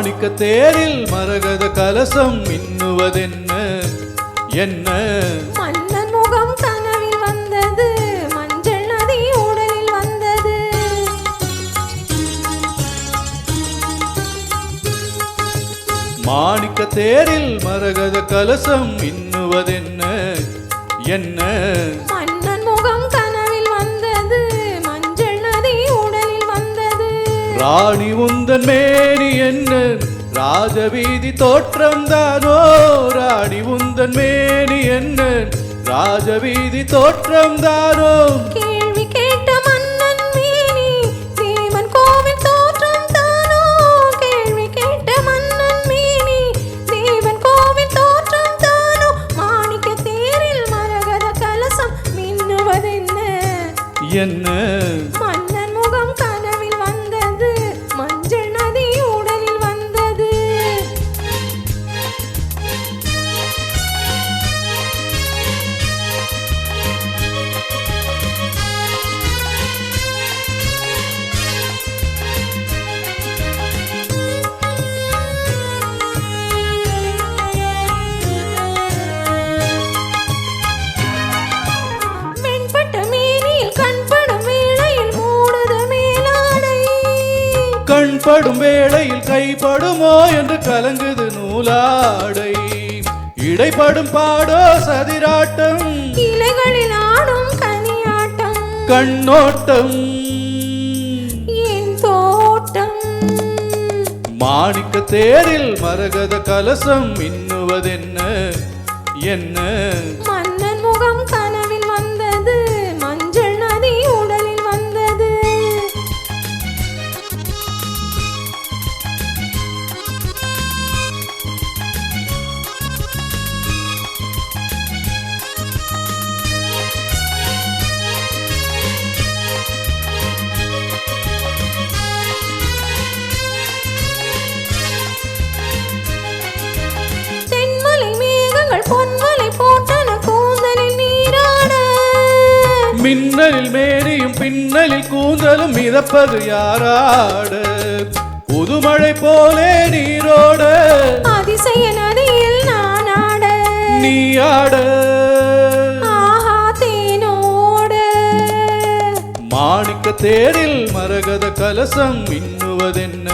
மாணிக்க தேரில் மரகத கலசம் மின்னுவதென்ன என்ன? மன்னன் முகம் கனவில் வந்தது, மஞ்சள் நதி உடலில் வந்தது. மாணிக்க தேரில் மரகத கலசம் மின்னுவதென்ன என்ன? மன்னன் முகம் கனவில் வந்தது, மஞ்சள் நதி உடலில் வந்தது. ராணி உந்தன் மேனி என்ன ராஜவீதி தோற்றம் தானோ? ராணி உந்தன் மேனி என்ன ராஜவீதி தோற்றம் தானோ? கேள்வி கேட்ட மன்னன் மேனி தேவன் கோவில் தோற்றம் தானோ? கேள்வி கேட்ட மன்னன் மேனி தேவன் கோவில் தோற்றம் தானோ? மாணிக்க தேரில் மரகத கலசம் மின்னுவதென்ன என்ன? மன்னன் முகம் கனவில் வந்தது, மஞ்சள் நதி உடலில் வந்தது. வெண்பட்ட மேனியில் கண்படும் வேளையில் மூடுது மேலாடை. கண்படும் வேளையில் கைப்படுமோ என்று கலங்குது நூலாடை. இடைப்படும் பாடோ சதிராட்டம், இலைகளில் ஆடும் கனியாட்டம். கண்ணோட்டம் என் தோட்டம். மாணிக்க தேரில் மரகத கலசம் மின்னுவதென்ன என்ன? மன்னன் முகம் கனவில் வந்தது, மஞ்சள் நதி உடலில் வந்தது. தென்மலை மேகங்கள் பொன்மலை போட்டன கூந்தலில் நீராட. மின்னலில் மேனியும் பின்னலில் கூந்தலும் மிதப்பது யாராட? புதுமழை போலே நீரோட அதிசய நதியில் நான் ஆட. நீ ஆட. ஆஹா தேனோட. மாணிக்க தேரில் மரகத கலசம் மின்னுவதென்ன